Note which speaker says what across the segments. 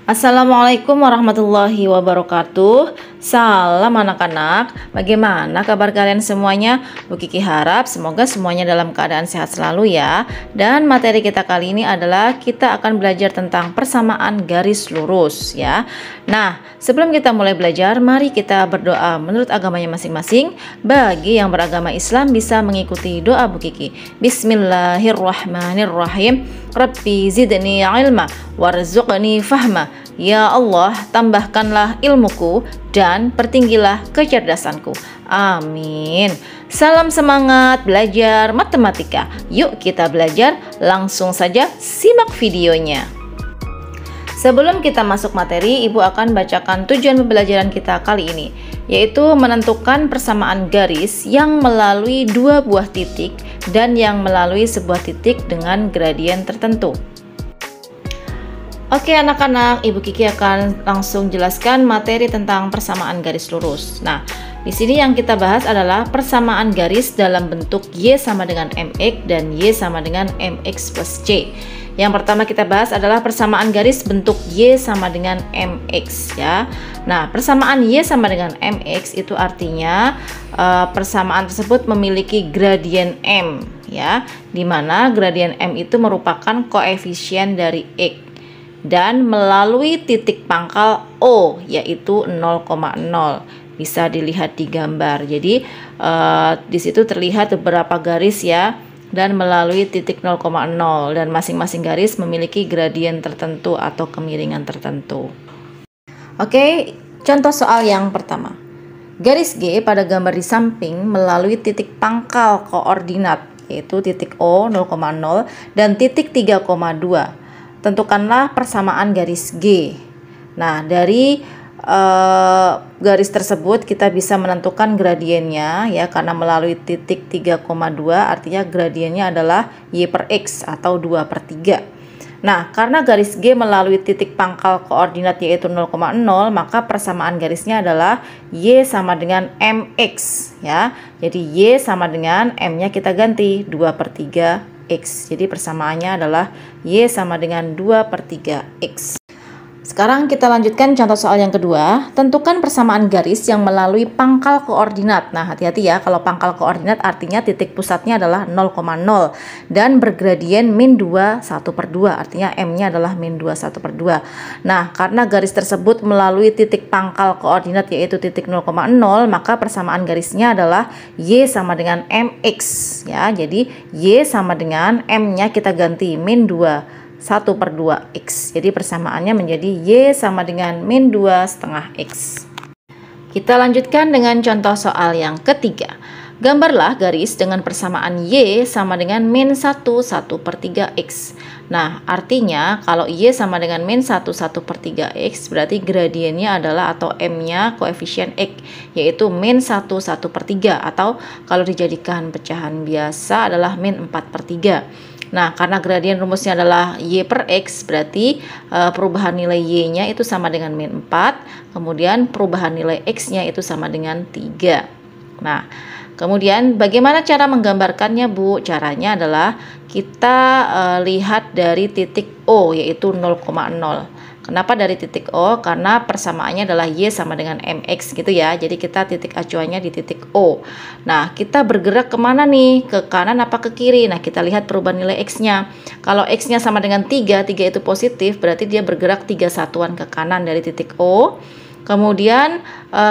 Speaker 1: Assalamualaikum warahmatullahi wabarakatuh. Salam anak-anak. Bagaimana kabar kalian semuanya? Bu Kiki harap semoga semuanya dalam keadaan sehat selalu ya. Dan materi kita kali ini adalah kita akan belajar tentang persamaan garis lurus ya. Nah, sebelum kita mulai belajar, mari kita berdoa menurut agamanya masing-masing. Bagi yang beragama Islam bisa mengikuti doa Bu Kiki. Bismillahirrahmanirrahim. Rabbi zidni ilma warzuqni fahma. Ya Allah, tambahkanlah ilmuku dan pertinggilah kecerdasanku. Amin. Salam semangat belajar matematika. Yuk kita belajar, langsung saja simak videonya. Sebelum kita masuk materi, Ibu akan bacakan tujuan pembelajaran kita kali ini, yaitu menentukan persamaan garis yang melalui dua buah titik dan yang melalui sebuah titik dengan gradien tertentu. Oke anak-anak, Ibu Kiki akan langsung jelaskan materi tentang persamaan garis lurus. Nah, di sini yang kita bahas adalah persamaan garis dalam bentuk Y sama dengan MX dan Y sama dengan MX plus C. Yang pertama kita bahas adalah persamaan garis bentuk Y sama dengan MX ya. Nah, persamaan Y sama dengan MX itu artinya persamaan tersebut memiliki gradien M ya, di mana gradien M itu merupakan koefisien dari X dan melalui titik pangkal O yaitu 0,0. Bisa dilihat di gambar. Jadi di situ terlihat beberapa garis ya, dan melalui titik 0,0 dan masing-masing garis memiliki gradien tertentu atau kemiringan tertentu. Oke, contoh soal yang pertama. Garis G pada gambar di samping melalui titik pangkal koordinat yaitu titik O 0,0 dan titik 3,2. Tentukanlah persamaan garis G. Nah, dari garis tersebut kita bisa menentukan gradiennya ya, karena melalui titik 3,2 artinya gradiennya adalah Y per X atau 2/3. Nah, karena garis G melalui titik pangkal koordinat yaitu 0,0, maka persamaan garisnya adalah Y sama dengan MX ya. Jadi Y sama dengan M-nya kita ganti 2/3 X. Jadi persamaannya adalah Y sama dengan 2/3 X. Sekarang kita lanjutkan contoh soal yang kedua. Tentukan persamaan garis yang melalui pangkal koordinat. Nah, hati-hati ya, kalau pangkal koordinat artinya titik pusatnya adalah 0,0 dan bergradien min 2 1/2. Artinya M-nya adalah min 2 1/2. Nah, karena garis tersebut melalui titik pangkal koordinat yaitu titik 0,0, maka persamaan garisnya adalah Y sama dengan MX ya. Jadi Y sama dengan M-nya kita ganti min 2 1/2 X. Jadi persamaannya menjadi Y sama dengan min 2,5 X. Kita lanjutkan dengan contoh soal yang ketiga. Gambarlah garis dengan persamaan Y sama dengan min 1/3 X. Nah, artinya kalau Y sama dengan min 1/3 X berarti gradiennya adalah atau M-nya koefisien X yaitu min 1/3 atau kalau dijadikan pecahan biasa adalah min 4/3. Nah, karena gradien rumusnya adalah Y per X, berarti perubahan nilai Y-nya itu sama dengan min 4, kemudian perubahan nilai X-nya itu sama dengan 3. Nah, kemudian bagaimana cara menggambarkannya, Bu? Caranya adalah kita lihat dari titik O, yaitu 0,0. Kenapa dari titik O? Karena persamaannya adalah Y sama dengan MX gitu ya. Jadi kita titik acuannya di titik O. Nah, kita bergerak kemana nih? Ke kanan apa ke kiri? Nah, kita lihat perubahan nilai X-nya. Kalau X-nya sama dengan 3 itu positif, berarti dia bergerak 3 satuan ke kanan dari titik O. Kemudian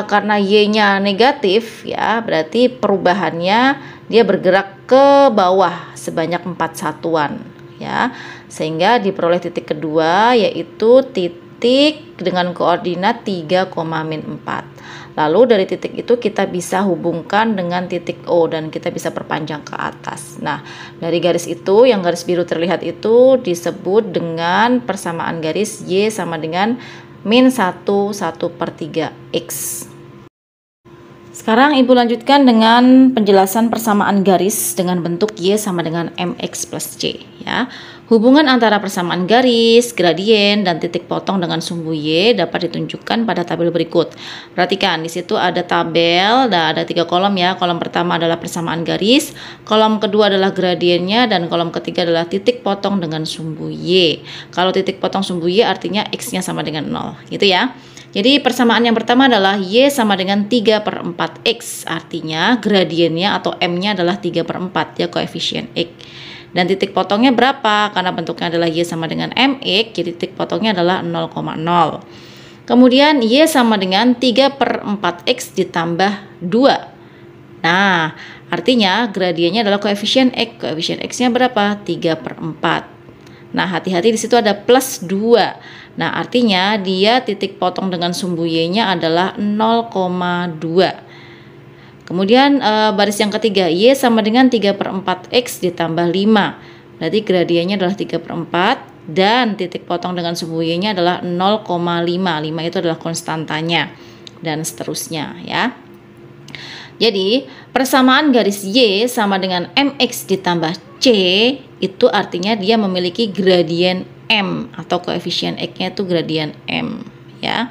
Speaker 1: karena Y-nya negatif ya, berarti perubahannya dia bergerak ke bawah sebanyak 4 satuan ya, sehingga diperoleh titik kedua yaitu titik dengan koordinat 3,-4. Lalu dari titik itu kita bisa hubungkan dengan titik O dan kita bisa perpanjang ke atas. Nah, dari garis itu yang garis biru terlihat itu disebut dengan persamaan garis Y sama dengan min 1/3 X. Sekarang Ibu lanjutkan dengan penjelasan persamaan garis dengan bentuk Y sama dengan MX plus C ya. Hubungan antara persamaan garis, gradien, dan titik potong dengan sumbu Y dapat ditunjukkan pada tabel berikut. Perhatikan di situ ada tabel, ada 3 kolom ya. Kolom pertama adalah persamaan garis, kolom kedua adalah gradiennya, dan kolom ketiga adalah titik potong dengan sumbu Y. Kalau titik potong sumbu Y artinya X-nya sama dengan 0 gitu ya. Jadi persamaan yang pertama adalah Y sama dengan 3/4X, artinya gradiennya atau M-nya adalah 3/4 ya, koefisien X. Dan titik potongnya berapa? Karena bentuknya adalah Y sama dengan MX, jadi titik potongnya adalah 0,0. Kemudian Y sama dengan 3/4X ditambah 2. Nah, artinya gradiennya adalah koefisien X. Koefisien X-nya berapa? 3/4. Nah, hati-hati di situ ada plus 2. Nah, artinya dia titik potong dengan sumbu Y-nya adalah 0,2. Kemudian baris yang ketiga, Y sama dengan 3/4X ditambah 5. Berarti gradiennya adalah 3/4 dan titik potong dengan sumbu Y-nya adalah 0,5. 5 itu adalah konstantanya dan seterusnya ya. Jadi, persamaan garis Y sama dengan MX ditambah C itu artinya dia memiliki gradien M atau koefisien X-nya itu gradien M ya.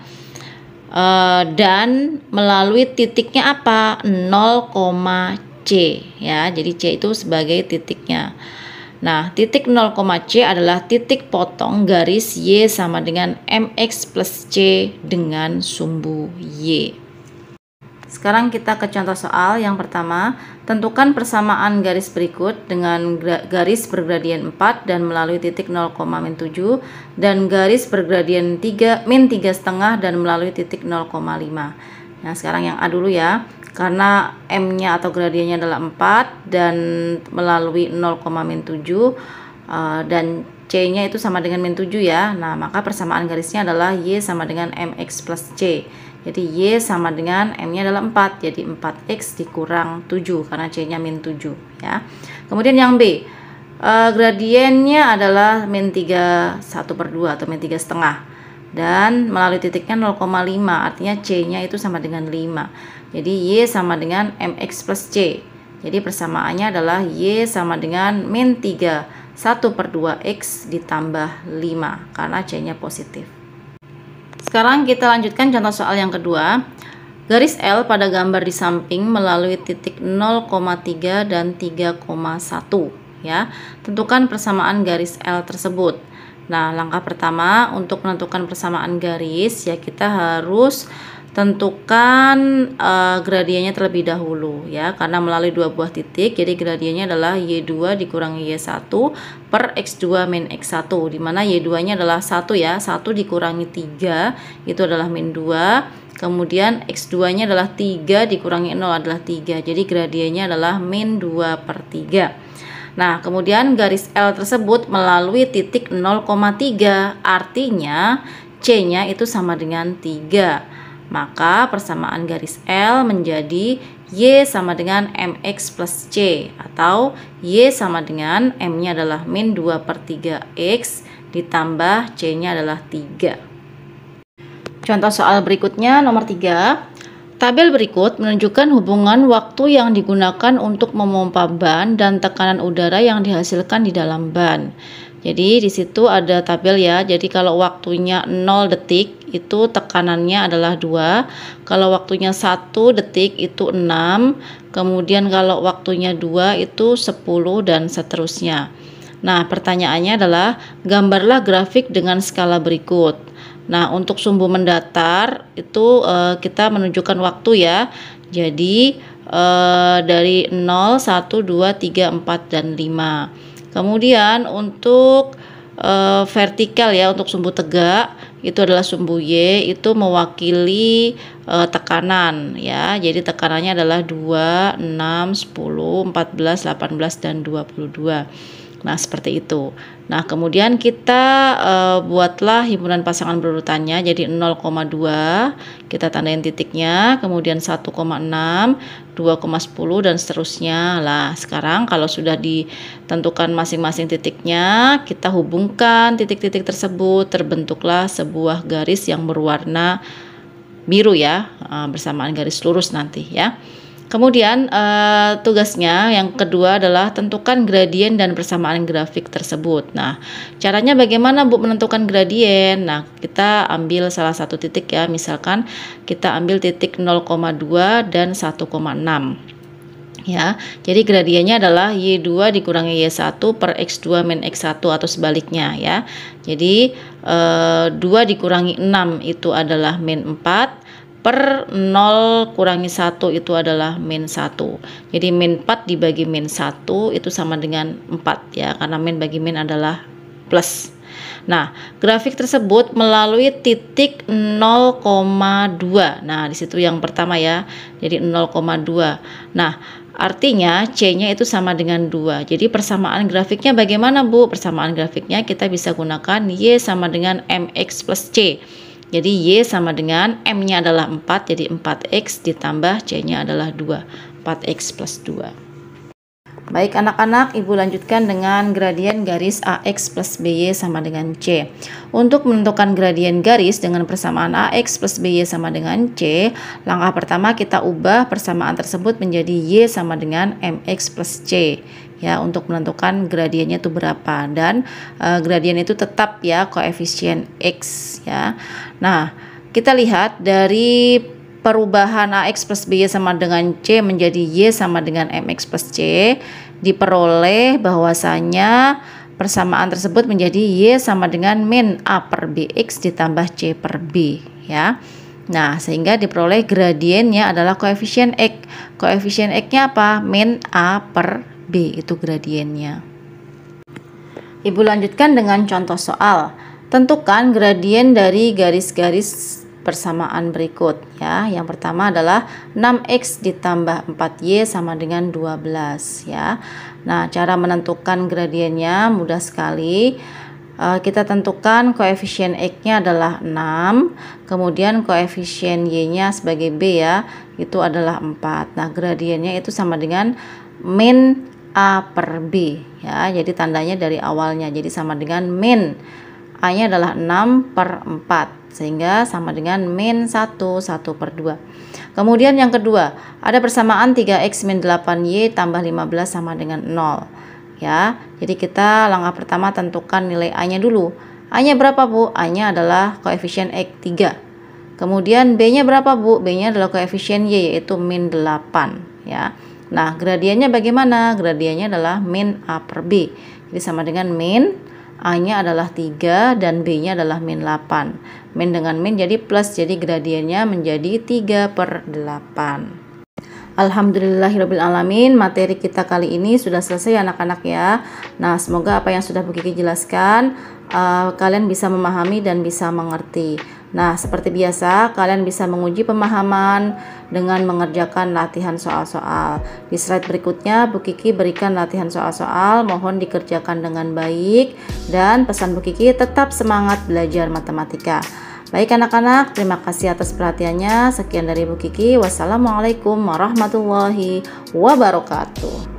Speaker 1: Dan melalui titiknya apa? 0,C ya. Jadi C itu sebagai titiknya. Nah, titik 0,C adalah titik potong garis Y sama dengan MX plus C dengan sumbu Y. Sekarang kita ke contoh soal yang pertama. Tentukan persamaan garis berikut dengan garis bergradien 4 dan melalui titik 0,-7 dan garis bergradien 3 min 3,5 dan melalui titik 0,5. Nah, sekarang yang A dulu ya. Karena M-nya atau gradiennya adalah 4 dan melalui 0,-7 dan C-nya itu sama dengan -7 ya. Nah, maka persamaan garisnya adalah Y sama dengan MX plus C. Jadi Y sama dengan M-nya adalah 4. Jadi 4X dikurang 7 karena C-nya -7 ya. Kemudian yang B, gradiennya adalah -1/2 atau -3,5. Dan melalui titiknya 0,5, artinya C-nya itu sama dengan 5. Jadi Y sama dengan MX plus C. Jadi persamaannya adalah Y sama dengan -3 1/2X ditambah 5 karena C-nya positif. Sekarang kita lanjutkan contoh soal yang kedua. Garis L pada gambar di samping melalui titik 0,3 dan 3,1 ya. Tentukan persamaan garis L tersebut. Nah, langkah pertama untuk menentukan persamaan garis ya kita harus tentukan gradiennya terlebih dahulu ya, karena melalui dua buah titik. Jadi gradiennya adalah Y2 dikurangi Y1 per X2 min X1, dimana Y2 nya adalah 1 ya, 1 dikurangi 3 itu adalah -2. Kemudian X2 nya adalah 3 dikurangi 0 adalah 3, jadi gradiennya adalah -2/3. Nah, kemudian garis L tersebut melalui titik 0,3, artinya C-nya itu sama dengan 3. Maka persamaan garis L menjadi Y sama dengan MX plus C, atau Y sama dengan M-nya adalah -2/3X ditambah C-nya adalah 3. Contoh soal berikutnya nomor 3. Tabel berikut menunjukkan hubungan waktu yang digunakan untuk memompa ban dan tekanan udara yang dihasilkan di dalam ban. Jadi di situ ada tabel ya. Jadi kalau waktunya 0 detik itu tekanannya adalah 2. Kalau waktunya 1 detik itu 6. Kemudian kalau waktunya 2 itu 10 dan seterusnya. Nah, pertanyaannya adalah gambarlah grafik dengan skala berikut. Nah, untuk sumbu mendatar itu kita menunjukkan waktu ya. Jadi dari 0, 1, 2, 3, 4 dan 5. Kemudian untuk vertikal ya, untuk sumbu tegak itu adalah sumbu Y, itu mewakili tekanan ya. Jadi tekanannya adalah 2, 6, 10, 14, 18 dan 22. Nah, seperti itu. Nah, kemudian kita buatlah himpunan pasangan berurutannya. Jadi 0,2 kita tandain titiknya, kemudian 1,6, 2,10 dan seterusnya. Lah, sekarang kalau sudah ditentukan masing-masing titiknya, kita hubungkan titik-titik tersebut, terbentuklah sebuah garis yang berwarna biru ya, bersamaan garis lurus nanti ya. Kemudian tugasnya yang kedua adalah tentukan gradien dan persamaan grafik tersebut. Nah, caranya bagaimana Bu menentukan gradien? Nah, kita ambil salah satu titik ya, misalkan kita ambil titik 0,2 dan 1,6 ya. Jadi gradiennya adalah Y2 dikurangi Y1 per X2 min X1 atau sebaliknya ya. Jadi 2 dikurangi 6 itu adalah min 4 per 0 kurangi 1 itu adalah min 1. Jadi min 4 dibagi min 1 itu sama dengan 4 ya, karena min bagi min adalah plus. Nah, grafik tersebut melalui titik 0,2. Nah, di situ yang pertama ya. Jadi 0,2. Nah, artinya C-nya itu sama dengan 2. Jadi persamaan grafiknya bagaimana Bu? Persamaan grafiknya kita bisa gunakan Y sama dengan MX plus C. Jadi Y sama dengan M-nya adalah 4, jadi 4X ditambah C-nya adalah 2, 4X plus 2. Baik anak-anak, Ibu lanjutkan dengan gradien garis AX plus BY sama dengan C. Untuk menentukan gradien garis dengan persamaan AX plus BY sama dengan C, langkah pertama kita ubah persamaan tersebut menjadi Y sama dengan MX plus C. Ya, untuk menentukan gradiennya itu berapa, dan gradien itu tetap ya koefisien X ya. Nah, kita lihat dari perubahan AX plus BY sama dengan C menjadi Y sama dengan MX plus C, diperoleh bahwasanya persamaan tersebut menjadi Y sama dengan min A per BX ditambah C per B ya. Nah, sehingga diperoleh gradiennya adalah koefisien X. Koefisien X-nya apa? Min A per B, itu gradiennya. Ibu lanjutkan dengan contoh soal. Tentukan gradien dari garis-garis persamaan berikut ya. Yang pertama adalah 6X ditambah 4Y sama dengan 12 ya. Nah, cara menentukan gradiennya mudah sekali. Kita tentukan koefisien X-nya adalah 6, kemudian koefisien Y-nya sebagai B ya, itu adalah 4. Nah, gradiennya itu sama dengan min A per B ya. Jadi tandanya dari awalnya, jadi sama dengan min A-nya adalah 6 per 4, sehingga sama dengan min 1 per 2. Kemudian yang kedua, ada persamaan 3X min 8Y tambah 15 sama dengan 0 ya. Jadi kita langkah pertama tentukan nilai A-nya dulu. A-nya berapa Bu? A-nya adalah koefisien X 3. Kemudian B-nya berapa Bu? B-nya adalah koefisien Y, yaitu min 8 ya. Nah, gradiennya bagaimana? Gradiennya adalah min A per B. Jadi sama dengan min, A-nya adalah 3 dan B-nya adalah min 8. Min dengan min jadi plus, jadi gradiennya menjadi 3 per 8. Alhamdulillahirrabbilalamin, materi kita kali ini sudah selesai anak-anak ya. Nah, semoga apa yang sudah Bu Kiki jelaskan kalian bisa memahami dan bisa mengerti. Nah, seperti biasa kalian bisa menguji pemahaman dengan mengerjakan latihan soal-soal. Di slide berikutnya Bu Kiki berikan latihan soal-soal, mohon dikerjakan dengan baik, dan pesan Bu Kiki tetap semangat belajar matematika. Baik anak-anak, terima kasih atas perhatiannya. Sekian dari Bu Kiki. Wassalamualaikum warahmatullahi wabarakatuh.